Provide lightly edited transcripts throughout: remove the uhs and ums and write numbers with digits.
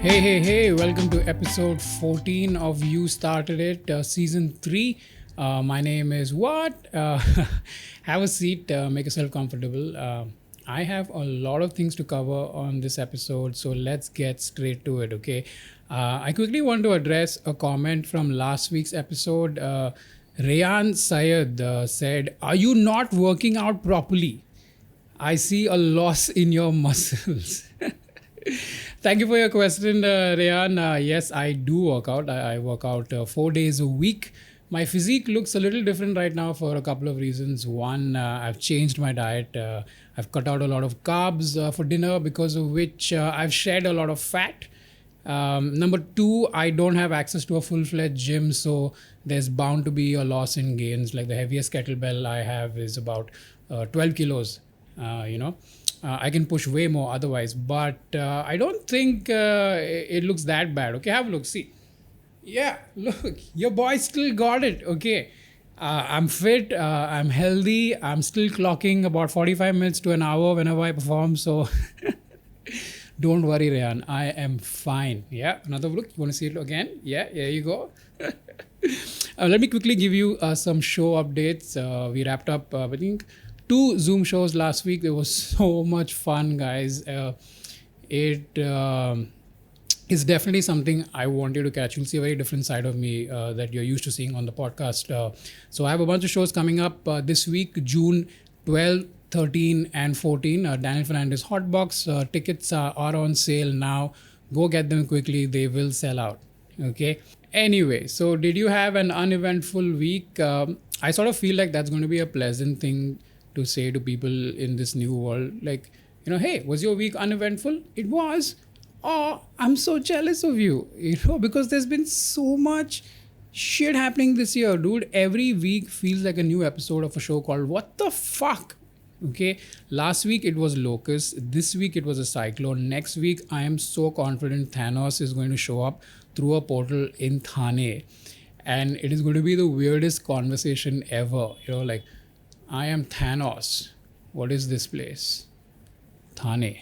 Hey, welcome to episode 14 of You Started It, season 3. My name is What? Have a seat, make yourself comfortable. I have a lot of things to cover on this episode, so let's get straight to it, okay? I quickly want to address a comment from last week's episode. Rayan Syed said, "Are you not working out properly? I see a loss in your muscles." Thank you for your question, Rayan. Yes, I do work out. I work out 4 days a week. My physique looks a little different right now for a couple of reasons. One, I've changed my diet. I've cut out a lot of carbs for dinner, because of which I've shed a lot of fat. Number two, I don't have access to a full-fledged gym, so there's bound to be a loss in gains. Like the heaviest kettlebell I have is about 12 kilos, I can push way more otherwise, but I don't think it looks that bad. Okay, have a look. See, yeah, look, your boy still got it. Okay, I'm fit, I'm healthy, I'm still clocking about 45 minutes to an hour whenever I perform. So don't worry, Rayan, I am fine. Yeah, another look. You want to see it again? Yeah, there you go. Let me quickly give you some show updates. We wrapped up, I think, 2 Zoom shows last week. It was so much fun, guys. It is definitely something I want you to catch. You'll see a very different side of me that you're used to seeing on the podcast. So I have a bunch of shows coming up this week, June 12, 13 and 14. Daniel Fernandez Hotbox. Tickets are on sale now. Go get them quickly. They will sell out. Okay. Anyway, so did you have an uneventful week? I sort of feel like that's going to be a pleasant thing to say to people in this new world. Like, hey, was your week uneventful? It was. Oh, I'm so jealous of you, because there's been so much shit happening this year, dude. Every week feels like a new episode of a show called What the Fuck? Okay, last week it was Locust. This week it was a cyclone. Next week, I am so confident Thanos is going to show up through a portal in Thane. And it is going to be the weirdest conversation ever. Like, I am Thanos. What is this place? Thane.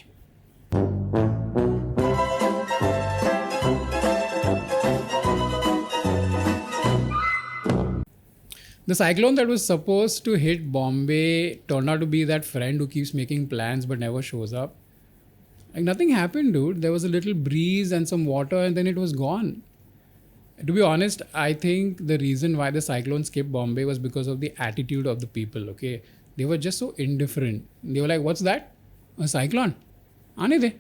The cyclone that was supposed to hit Bombay turned out to be that friend who keeps making plans but never shows up. Like, nothing happened, dude. There was a little breeze and some water, and then it was gone. To be honest, I think the reason why the cyclone skipped Bombay was because of the attitude of the people, okay? They were just so indifferent. They were like, what's that? A cyclone? आने दे.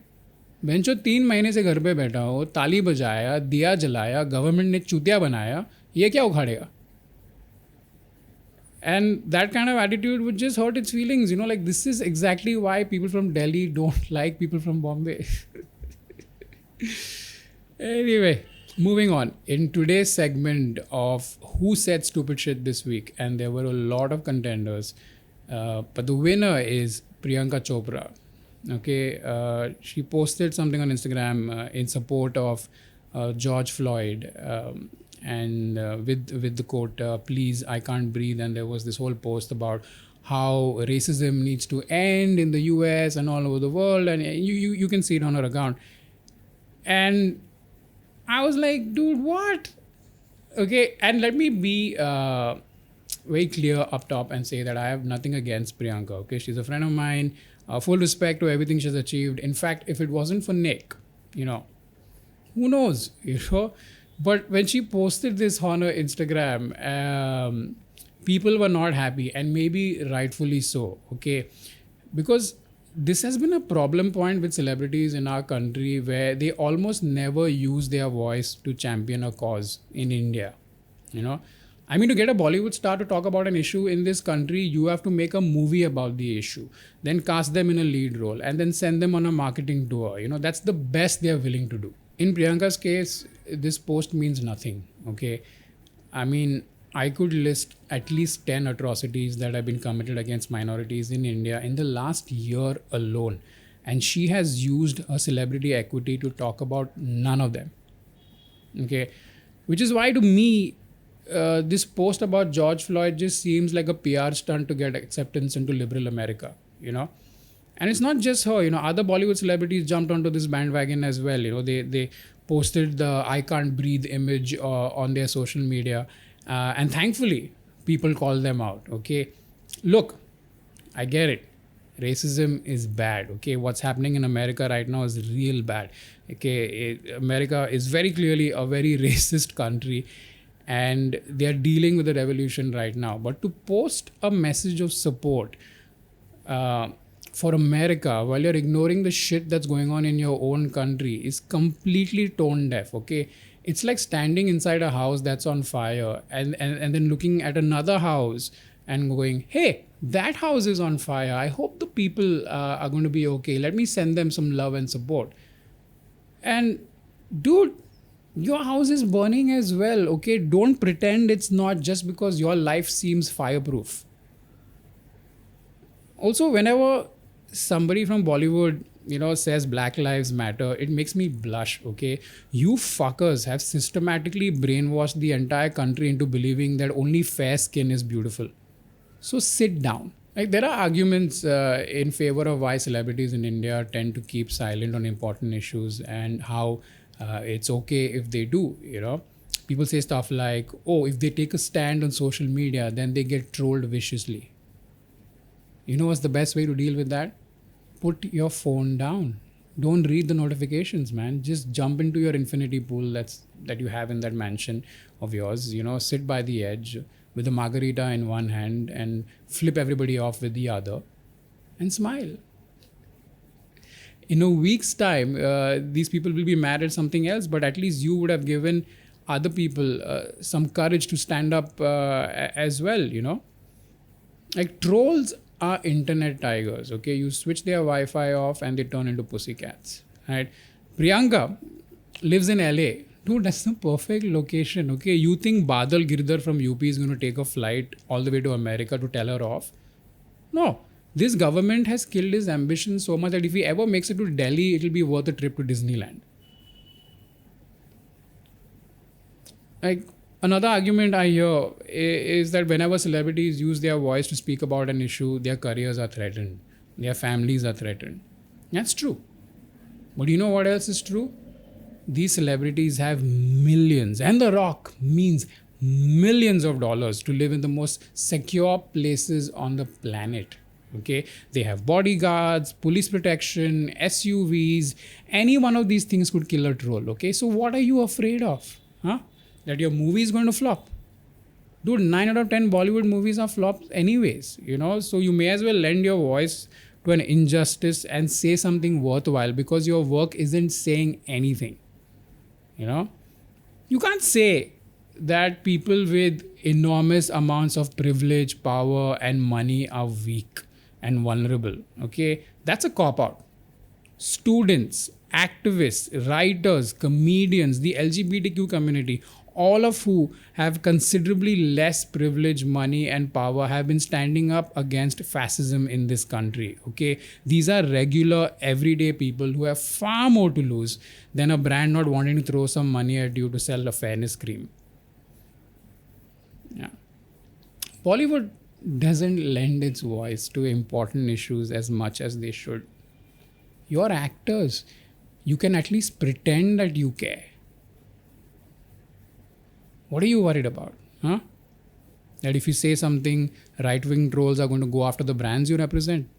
बेंचो 3 महीने से घर पे बैठा हो, ताली बजाया, दिया जलाया, गवर्नमेंट ने चूतिया बनाया, ये क्या उखाड़ेगा? And that kind of attitude would just hurt its feelings. Like, this is exactly why people from Delhi don't like people from Bombay. Anyway, moving on. In today's segment of Who Said Stupid Shit This Week, and there were a lot of contenders, but the winner is Priyanka Chopra. Okay, she posted something on Instagram in support of George Floyd, and with the quote, "Please, I can't breathe." And there was this whole post about how racism needs to end in the US and all over the world, and you can see it on her account. And I was like, dude, what? Okay, and let me be very clear up top and say that I have nothing against Priyanka. Okay, she's a friend of mine. Full respect to everything she's achieved. In fact, if it wasn't for Nick, who knows, But when she posted this on her Instagram, people were not happy, and maybe rightfully so, okay? Because this has been a problem point with celebrities in our country, where they almost never use their voice to champion a cause in India, I mean, to get a Bollywood star to talk about an issue in this country, you have to make a movie about the issue, then cast them in a lead role, and then send them on a marketing tour. That's the best they're willing to do. In Priyanka's case, this post means nothing, okay? I mean, I could list at least 10 atrocities that have been committed against minorities in India in the last year alone. And she has used her celebrity equity to talk about none of them, okay? Which is why, to me, this post about George Floyd just seems like a PR stunt to get acceptance into liberal America, And it's not just her, other Bollywood celebrities jumped onto this bandwagon as well. They posted the I can't breathe image on their social media. And thankfully, people call them out. Okay. Look, I get it. Racism is bad. Okay. What's happening in America right now is real bad. Okay. America is very clearly a very racist country, and they're dealing with the revolution right now. But to post a message of support, for America while you're ignoring the shit that's going on in your own country is completely tone deaf. Okay. It's like standing inside a house that's on fire and then looking at another house and going, hey, that house is on fire. I hope the people are going to be okay. Let me send them some love and support. And dude, your house is burning as well. Okay. Don't pretend it's not just because your life seems fireproof. Also, whenever somebody from Bollywood, says Black Lives Matter, it makes me blush. Okay. You fuckers have systematically brainwashed the entire country into believing that only fair skin is beautiful. So sit down. Like, there are arguments in favor of why celebrities in India tend to keep silent on important issues and how it's okay if they do. People say stuff like, oh, if they take a stand on social media, then they get trolled viciously. You know what's the best way to deal with that? Put your phone down. Don't read the notifications, man. Just jump into your infinity pool that you have in that mansion of yours. Sit by the edge with a margarita in one hand and flip everybody off with the other and smile. In a week's time, these people will be mad at something else, but at least you would have given other people some courage to stand up as well, Like, trolls are internet tigers. Okay, you switch their Wi-Fi off and they turn into pussycats. Right? Priyanka lives in LA. Dude, that's the perfect location. Okay, you think Badal Girdhar from UP is going to take a flight all the way to America to tell her off? No. This government has killed his ambition so much that if he ever makes it to Delhi, it'll be worth a trip to Disneyland. Like, another argument I hear is that whenever celebrities use their voice to speak about an issue, their careers are threatened, their families are threatened. That's true. But you know what else is true? These celebrities have millions, and The Rock means millions of dollars to live in the most secure places on the planet. Okay, they have bodyguards, police protection, SUVs. Any one of these things could kill a troll. Okay, so what are you afraid of? Huh? That your movie is going to flop? Dude, 9 out of 10 Bollywood movies are flops anyways, so you may as well lend your voice to an injustice and say something worthwhile, because your work isn't saying anything. You can't say that people with enormous amounts of privilege, power and money are weak and vulnerable. Okay, that's a cop-out. Students, activists, writers, comedians, the LGBTQ community, all of who have considerably less privilege, money and power, have been standing up against fascism in this country. Okay, these are regular, everyday people who have far more to lose than a brand not wanting to throw some money at you to sell a fairness cream. Yeah. Bollywood doesn't lend its voice to important issues as much as they should. You're actors. You can at least pretend that you care. What are you worried about? Huh? That if you say something, right-wing trolls are going to go after the brands you represent?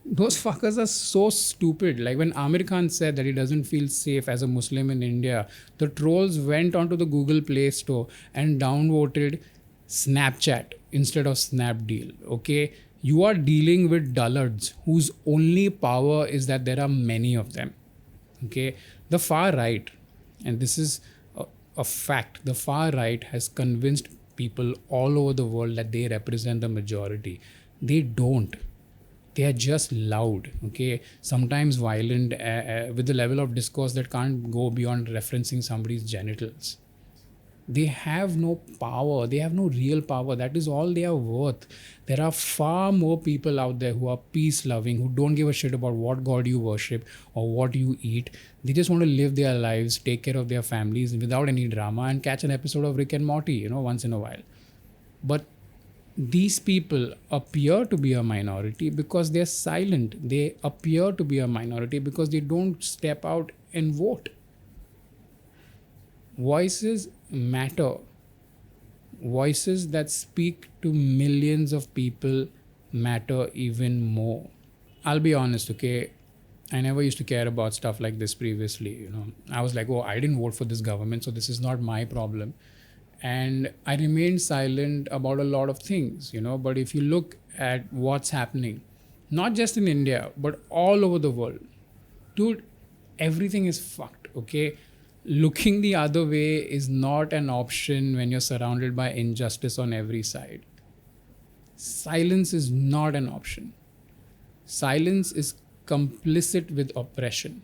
Those fuckers are so stupid. Like, when Amir Khan said that he doesn't feel safe as a Muslim in India, the trolls went onto the Google Play Store and downvoted Snapchat instead of Snapdeal. Okay? You are dealing with dullards whose only power is that there are many of them. Okay? The far right, and this is a fact, the far right has convinced people all over the world that they represent the majority. They don't. They are just loud, okay? Sometimes violent, with the level of discourse that can't go beyond referencing somebody's genitals. They have no power. They have no real power. That is all they are worth. There are far more people out there who are peace-loving, who don't give a shit about what God you worship or what you eat. They just want to live their lives, take care of their families without any drama, and catch an episode of Rick and Morty, once in a while. But These people appear to be a minority because they're silent. They appear to be a minority because they don't step out and vote. Voices matter. Voices that speak to millions of people matter even more. I'll be honest, okay? I never used to care about stuff like this previously. I was like, oh, I didn't vote for this government, so this is not my problem. And I remained silent about a lot of things. But if you look at what's happening, not just in India, but all over the world, dude, everything is fucked, okay? Looking the other way is not an option when you're surrounded by injustice on every side. Silence is not an option. Silence is complicit with oppression.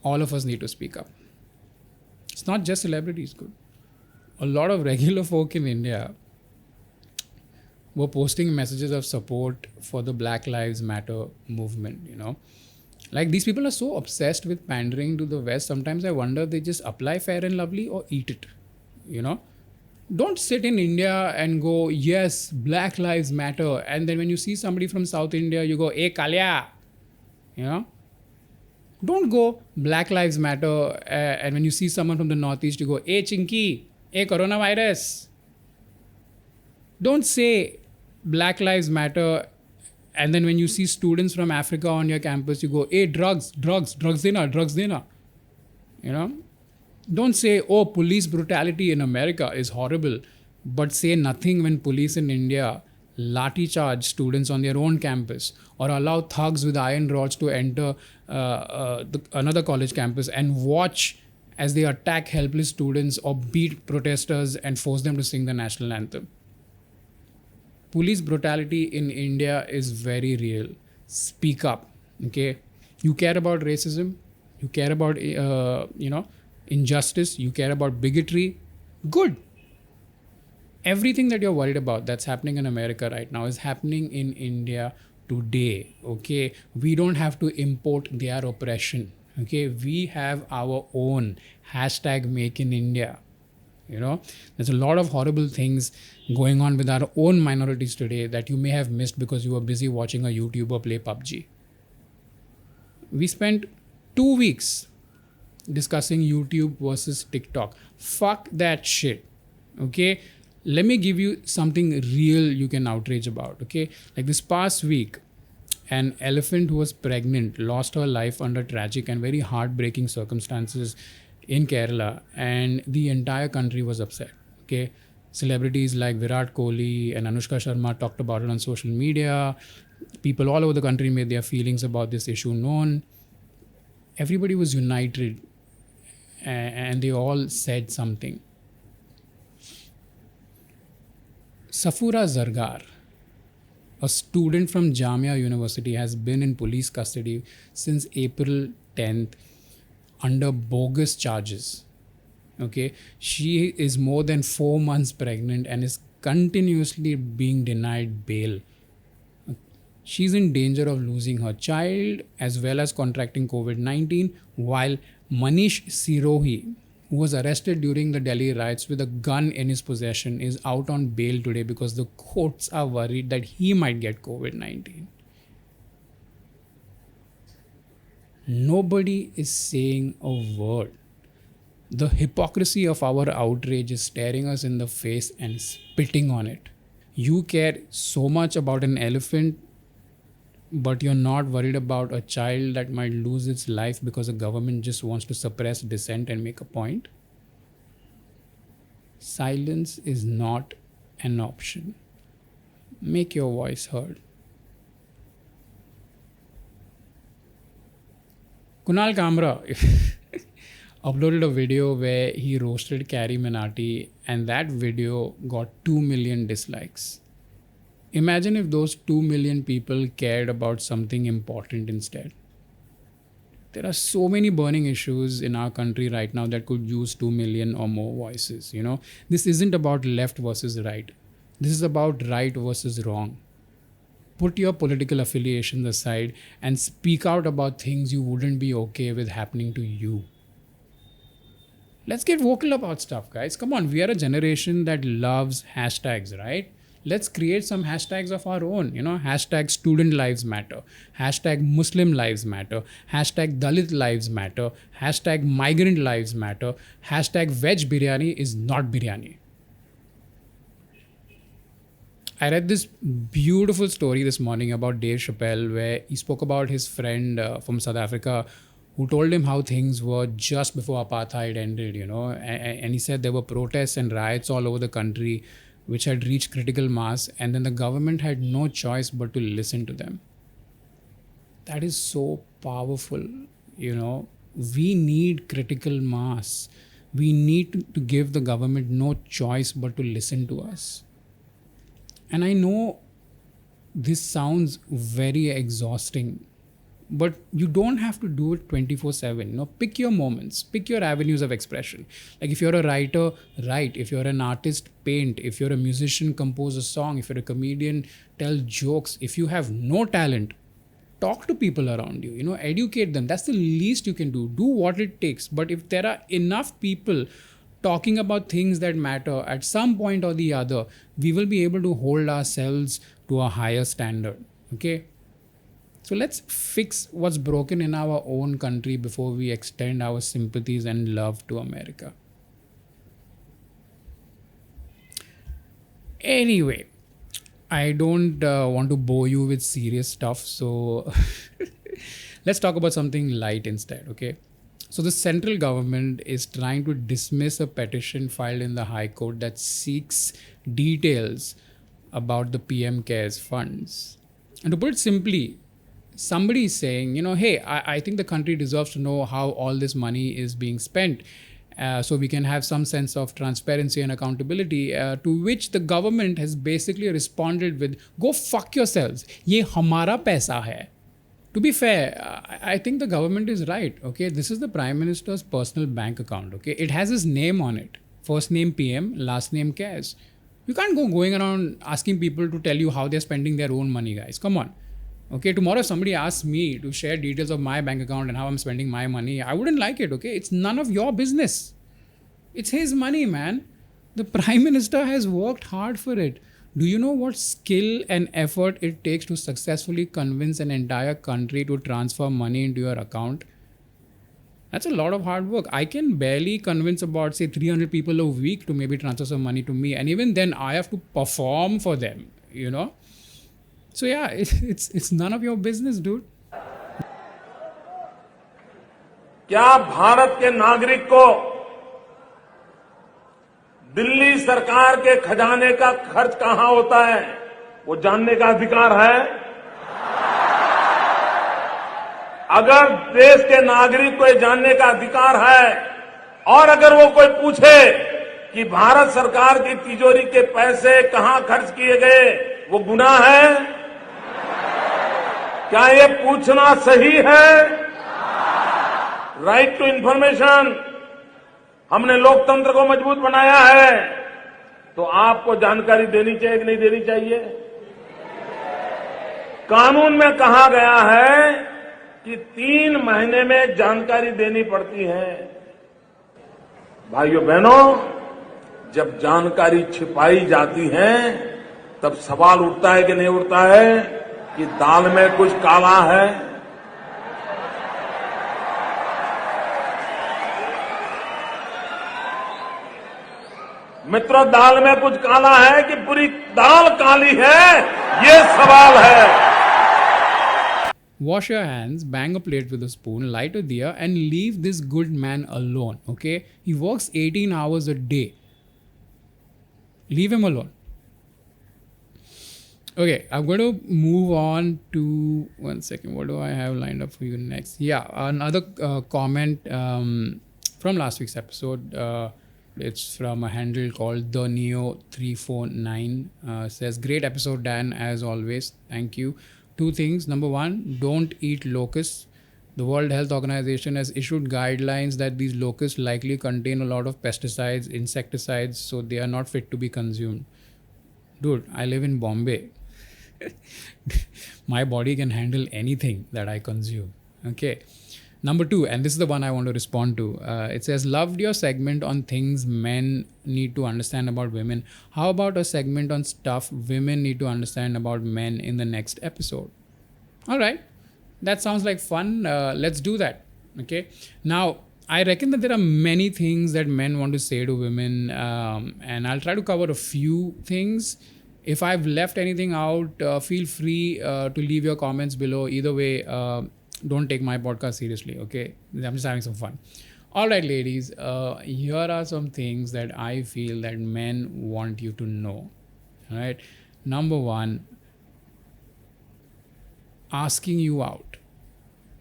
All of us need to speak up. It's not just celebrities, good. A lot of regular folk in India were posting messages of support for the Black Lives Matter movement. Like, these people are so obsessed with pandering to the West. Sometimes I wonder they just apply Fair and Lovely or eat it. Don't sit in India and go, yes, Black Lives Matter. And then when you see somebody from South India, you go, hey, Kalya. Don't go, Black Lives Matter. And when you see someone from the Northeast, you go, hey, Chinky, hey, coronavirus. Don't say Black Lives Matter. And then when you see students from Africa on your campus, you go, hey, drugs dena. Don't say, oh, police brutality in America is horrible, but say nothing when police in India lathi charge students on their own campus or allow thugs with iron rods to enter another college campus and watch as they attack helpless students or beat protesters and force them to sing the national anthem. Police brutality in India is very real. Speak up, okay? You care about racism, you care about, injustice, you care about bigotry, good. Everything that you're worried about that's happening in America right now is happening in India today, okay? We don't have to import their oppression, okay? We have our own #MakeInIndia. There's a lot of horrible things going on with our own minorities today that you may have missed because you were busy watching a YouTuber play PUBG. We spent 2 weeks discussing YouTube versus TikTok. Fuck that shit, okay? Let me give you something real you can outrage about, okay? Like this past week, an elephant who was pregnant lost her life under tragic and very heartbreaking circumstances in Kerala, and the entire country was upset, okay? Celebrities like Virat Kohli and Anushka Sharma talked about it on social media. People all over the country made their feelings about this issue known. Everybody was united and they all said something. Safura Zargar, a student from Jamia University, has been in police custody since April 10th under bogus charges. Okay, she is more than 4 months pregnant and is continuously being denied bail. She's in danger of losing her child as well as contracting COVID-19, while Manish Sirohi, who was arrested during the Delhi riots with a gun in his possession, is out on bail today because the courts are worried that he might get COVID-19. Nobody is saying a word. The hypocrisy of our outrage is staring us in the face and spitting on it. You care so much about an elephant, but you're not worried about a child that might lose its life because the government just wants to suppress dissent and make a point. Silence is not an option. Make your voice heard. Kunal Kamra uploaded a video where he roasted Carrie Minati, and that video got 2 million dislikes. Imagine if those 2 million people cared about something important instead. There are so many burning issues in our country right now that could use 2 million or more voices. This isn't about left versus right. This is about right versus wrong. Put your political affiliations aside and speak out about things you wouldn't be okay with happening to you. Let's get vocal about stuff, guys. Come on, we are a generation that loves hashtags, right? let's create some hashtags of our own, hashtag student lives matter, hashtag Muslim lives matter, hashtag Dalit lives matter, hashtag migrant lives matter, hashtag veg biryani is not biryani. I read this beautiful story this morning about Dave Chappelle, where he spoke about his friend from South Africa who told him how things were just before apartheid ended, and he said there were protests and riots all over the country which had reached critical mass, and then the government had no choice but to listen to them. That is so powerful, We need critical mass. We need to give the government no choice but to listen to us. And I know this sounds very exhausting, but you don't have to do it 24/7. Pick your moments, pick your avenues of expression. Like if you're a writer, write. If you're an artist, paint. If you're a musician, compose a song. If you're a comedian, tell jokes. If you have no talent, talk to people around you, educate them. That's the least you can do. Do what it takes. But if there are enough people talking about things that matter, at some point or the other, we will be able to hold ourselves to a higher standard. Okay? So let's fix what's broken in our own country before we extend our sympathies and love to America. Anyway, I don't want to bore you with serious stuff, so let's talk about something light instead, okay? So the central government is trying to dismiss a petition filed in the High Court that seeks details about the PM CARES funds. And to put it simply, somebody is saying, hey, I think the country deserves to know how all this money is being spent, so we can have some sense of transparency and accountability, to which the government has basically responded with, go fuck yourselves, ye hamara paisa hai. To be fair, I think the government is right, okay? This is the Prime Minister's personal bank account, okay? It has his name on it. First name PM, last name CARES. You can't go going around asking people to tell you how they're spending their own money, guys. Come on. Okay, tomorrow if somebody asks me to share details of my bank account and how I'm spending my money, I wouldn't like it, okay? It's none of your business. It's his money, man. The Prime Minister has worked hard for it. Do you know what skill and effort it takes to successfully convince an entire country to transfer money into your account? That's a lot of hard work. I can barely convince about, say, 300 people a week to maybe transfer some money to me. And even then, I have to perform for them, So yeah, it's none of your business, dude. क्या भारत के नागरिक को दिल्ली सरकार के खजाने का खर्च कहां होता है वो जानने का अधिकार है? अगर देश के नागरिक को ये जानने का अधिकार है और अगर वो कोई पूछे कि भारत सरकार की तिजोरी के पैसे कहां खर्च किए गए, वो गुनाह है? क्या ये पूछना सही है? राइट टू इंफॉर्मेशन, हमने लोकतंत्र को मजबूत बनाया है, तो आपको जानकारी देनी चाहिए कि नहीं देनी चाहिए? कानून में कहा गया है कि 3 महीने में जानकारी देनी पड़ती है। भाइयों बहनों, जब जानकारी छिपाई जाती है तब सवाल उठता है कि नहीं उठता है कि दाल में कुछ काला है? मित्रों, दाल में कुछ काला है कि पूरी दाल काली है, ये सवाल है। Wash your hands, bang a plate with a spoon, light a diya, and leave this good man alone, okay? He works 18 hours a day. Leave him alone. Okay, I'm going to move on to... One second, what do I have lined up for you next? Yeah, another comment from last week's episode. It's from a handle called The Neo349. Says, great episode, Dan, as always. Thank you. 2 things. Number 1, don't eat locusts. The World Health Organization has issued guidelines that these locusts likely contain a lot of pesticides, insecticides, so they are not fit to be consumed. Dude, I live in Bombay. My body can handle anything that I consume. Okay. Number 2, and this is the one I want to respond to. It says, loved your segment on things men need to understand about women. How about a segment on stuff women need to understand about men in the next episode? All right, that sounds like fun. Let's do that. Okay. Now, I reckon that there are many things that men want to say to women, and I'll try to cover a few things. If I've left anything out, feel free to leave your comments below. Either way, don't take my podcast seriously, okay? I'm just having some fun. All right, ladies, here are some things that I feel that men want you to know. All right. Number 1, asking you out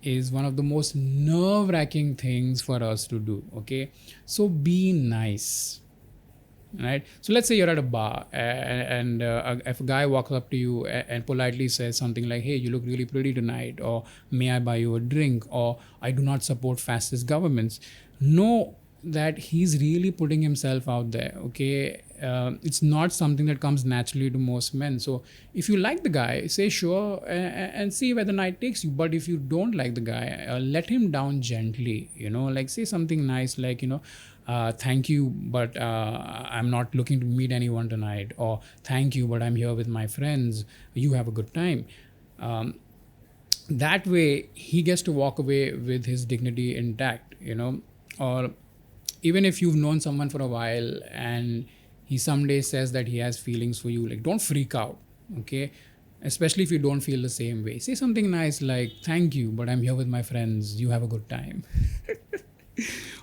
is one of the most nerve-wracking things for us to do, okay? So be nice. Right. So let's say you're at a bar and if a guy walks up to you and politely says something like, hey, you look really pretty tonight, or may I buy you a drink, or I do not support fascist governments, know that he's really putting himself out there. Okay. It's not something that comes naturally to most men. So if you like the guy, say sure and see where the night takes you. But if you don't like the guy, let him down gently, like say something nice like, thank you, but I'm not looking to meet anyone tonight, or thank you, but I'm here with my friends, you have a good time. That way he gets to walk away with his dignity intact, or even if you've known someone for a while and he someday says that he has feelings for you, like don't freak out, okay? Especially if you don't feel the same way. Say something nice like, thank you, but I'm here with my friends, you have a good time.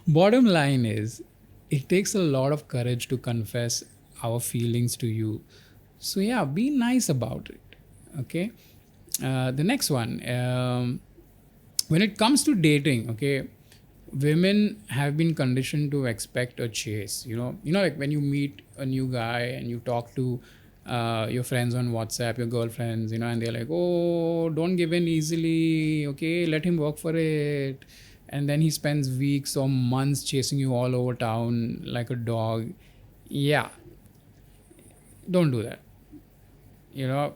Bottom line is, it takes a lot of courage to confess our feelings to you. So yeah, be nice about it, okay? The next one, when it comes to dating, okay, women have been conditioned to expect a chase. Like when you meet a new guy and you talk to your friends on WhatsApp, your girlfriends, and they're like, oh, don't give in easily, okay, let him work for it. And then he spends weeks or months chasing you all over town like a dog. Yeah, don't do that.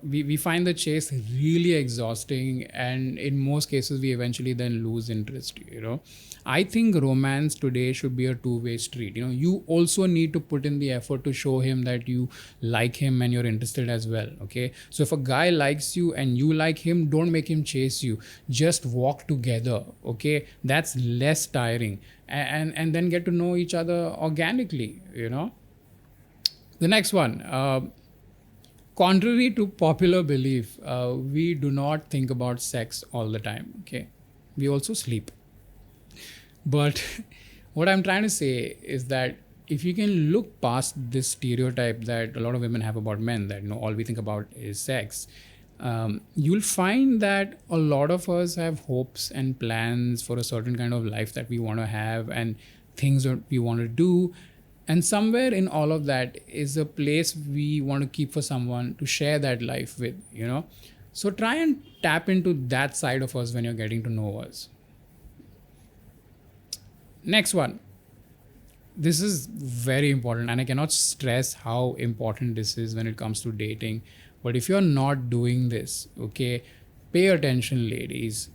We find the chase really exhausting, and in most cases we eventually then lose interest. I think romance today should be a two-way street. You also need to put in the effort to show him that you like him and you're interested as well. Okay, so if a guy likes you and you like him, don't make him chase you, just walk together. Okay, that's less tiring, and then get to know each other organically. The next one, contrary to popular belief, we do not think about sex all the time, okay? We also sleep. But what I'm trying to say is that if you can look past this stereotype that a lot of women have about men, that all we think about is sex, you'll find that a lot of us have hopes and plans for a certain kind of life that we want to have and things that we want to do. And somewhere in all of that is a place we want to keep for someone to share that life with, So try and tap into that side of us when you're getting to know us. Next one. This is very important, and I cannot stress how important this is when it comes to dating. But if you're not doing this, okay, pay attention, ladies.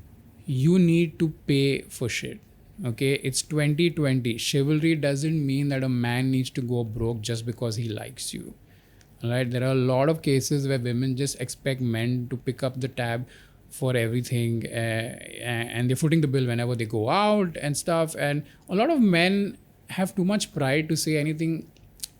You need to pay for shit. Okay, it's 2020. Chivalry doesn't mean that a man needs to go broke just because he likes you. All right, there are a lot of cases where women just expect men to pick up the tab for everything, and they're footing the bill whenever they go out and stuff. And a lot of men have too much pride to say anything,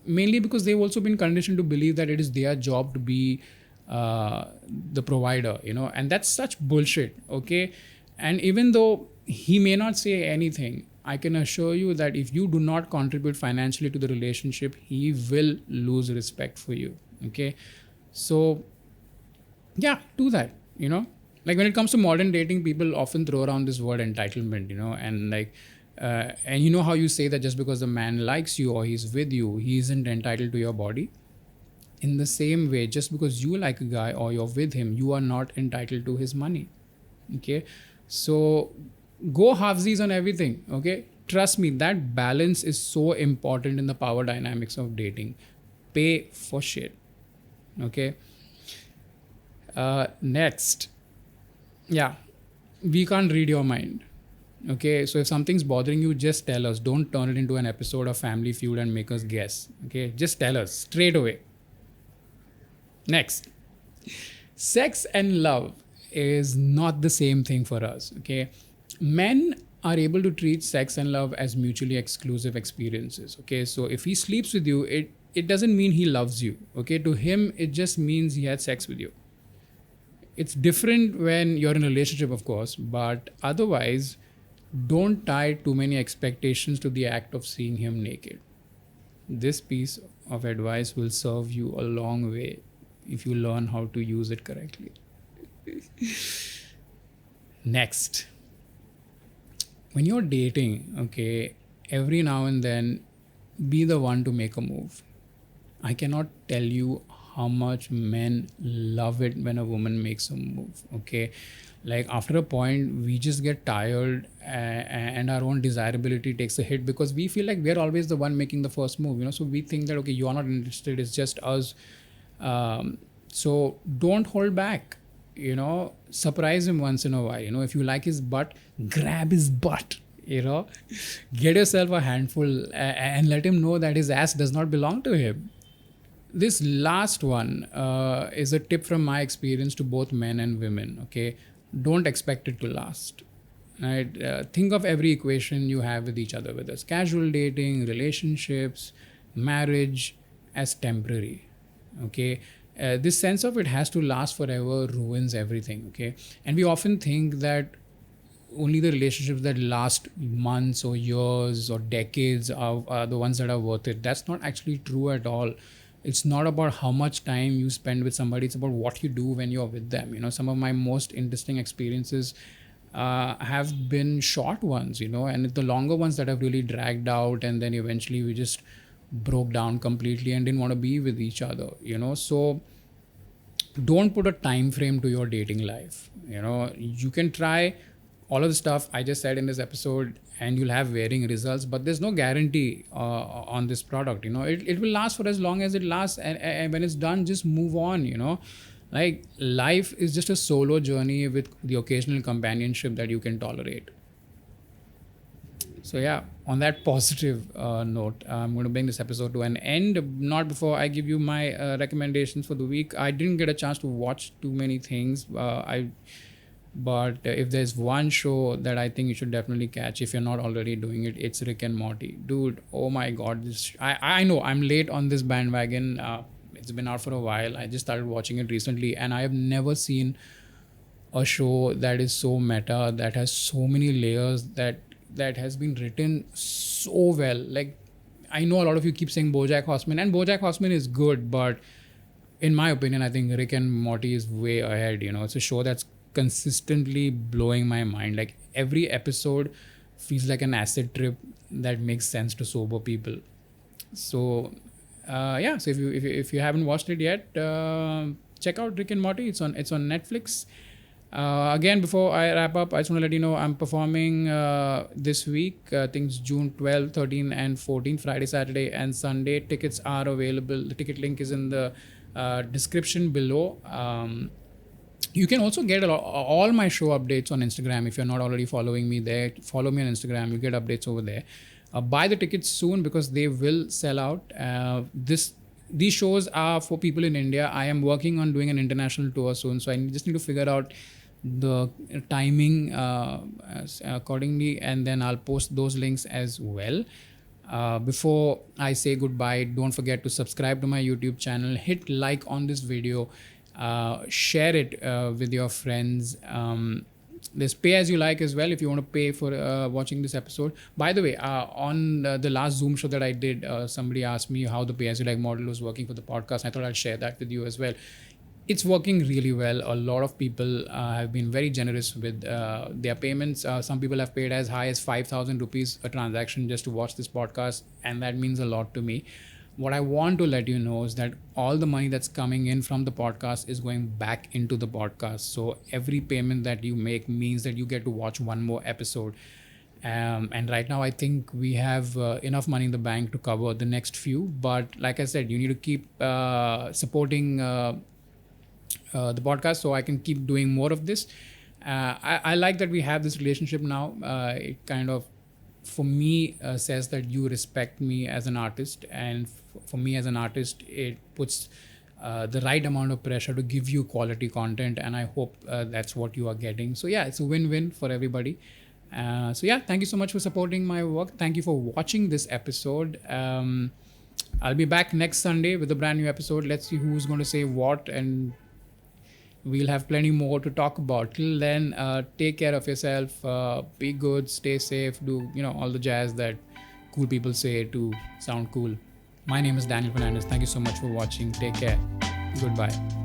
mainly because they've also been conditioned to believe that it is their job to be the provider, and that's such bullshit. Okay, and even though he may not say anything, I can assure you that if you do not contribute financially to the relationship, he will lose respect for you. Okay, so yeah, do that. Like when it comes to modern dating, people often throw around this word entitlement, and like, and how you say that just because the man likes you or he's with you, he isn't entitled to your body. In the same way, just because you like a guy or you're with him, you are not entitled to his money. Okay, so go halvesies on everything. Okay, trust me, that balance is so important in the power dynamics of dating. Pay for shit. Okay, next. Yeah, we can't read your mind. Okay, so if something's bothering you, just tell us. Don't turn it into an episode of Family Feud and make us guess. Okay, just tell us straight away. Next, sex and love is not the same thing for us. Okay, men are able to treat sex and love as mutually exclusive experiences. Okay, so if he sleeps with you, it doesn't mean he loves you. Okay, to him, it just means he had sex with you. It's different when you're in a relationship, of course, but otherwise, don't tie too many expectations to the act of seeing him naked. This piece of advice will serve you a long way if you learn how to use it correctly. Next, when you're dating, okay, every now and then be the one to make a move. I cannot tell you how much men love it when a woman makes a move. Okay, like after a point we just get tired, and our own desirability takes a hit because we feel like we're always the one making the first move, you know. So we think that, okay, you are not interested, it's just us. So don't hold back, you know. Surprise him once in a while, you know. If you like his butt, grab his butt, you know. Get yourself a handful, and let him know that his ass does not belong to him. This last one is a tip from my experience to both men and women. Okay, don't expect it to last. Right? Think of every equation you have with each other, whether it's casual dating, relationships, marriage, as temporary. Okay, this sense of it has to last forever ruins everything. Okay, and we often think that only the relationships that last months or years or decades are the ones that are worth it. That's not actually true at all. It's not about how much time you spend with somebody, it's about what you do when you're with them. You know, some of my most interesting experiences have been short ones, you know, and the longer ones that have really dragged out, and then eventually we just broke down completely and didn't want to be with each other, you know. So don't put a time frame to your dating life. You know, you can try all of the stuff I just said in this episode and you'll have varying results, but there's no guarantee on this product. You know, it will last for as long as it lasts, and when it's done, just move on, you know. Like, life is just a solo journey with the occasional companionship that you can tolerate. So yeah, on that positive note, I'm going to bring this episode to an end. Not before I give you my recommendations for the week. I didn't get a chance to watch too many things. But if there's one show that I think you should definitely catch, if you're not already doing it, it's Rick and Morty. Dude, oh my god, this I know I'm late on this bandwagon. It's been out for a while. I just started watching it recently, and I have never seen a show that is so meta, that has so many layers, that has been written so well. Like, I know a lot of you keep saying BoJack Horseman, and BoJack Horseman is good, but in my opinion, I think Rick and Morty is way ahead. You know, it's a show that's consistently blowing my mind. Like, every episode feels like an acid trip that makes sense to sober people. So yeah, so if you haven't watched it yet, check out Rick and Morty. It's on Netflix. Again, before I wrap up, I just want to let you know I'm performing this week. Things June 12, 13 and 14, Friday, Saturday and Sunday. Tickets are available. The ticket link is in the description below. You can also get all my show updates on Instagram. If you're not already following me there, follow me on Instagram. You get updates over there. Buy the tickets soon because they will sell out. These shows are for people in India. I am working on doing an international tour soon, so I just need to figure out the timing accordingly, and then I'll post those links as well. Before I say goodbye, don't forget to subscribe to my YouTube channel, hit like on this video, share it with your friends. There's pay as you like as well if you want to pay for watching this episode. By the way, on the last Zoom show that I did, somebody asked me how the pay as you like model was working for the podcast. I thought I'd share that with you as well. It's working really well. A lot of people have been very generous with their payments. Some people have paid as high as 5,000 rupees a transaction just to watch this podcast, and that means a lot to me. What I want to let you know is that all the money that's coming in from the podcast is going back into the podcast. So every payment that you make means that you get to watch one more episode. And right now, I think we have enough money in the bank to cover the next few. But like I said, you need to keep supporting the podcast so I can keep doing more of this. I like that we have this relationship now. It kind of, for me, says that you respect me as an artist, and for me as an artist, it puts the right amount of pressure to give you quality content, and I hope that's what you are getting. So yeah, it's a win-win for everybody. So yeah, thank you so much for supporting my work. Thank you for watching this episode. I'll be back next Sunday with a brand new episode. Let's see who's going to say what, and we'll have plenty more to talk about. Till then, take care of yourself, be good, stay safe, do all the jazz that cool people say to sound cool. My name is Daniel Fernandez. Thank you so much for watching. Take care. Goodbye.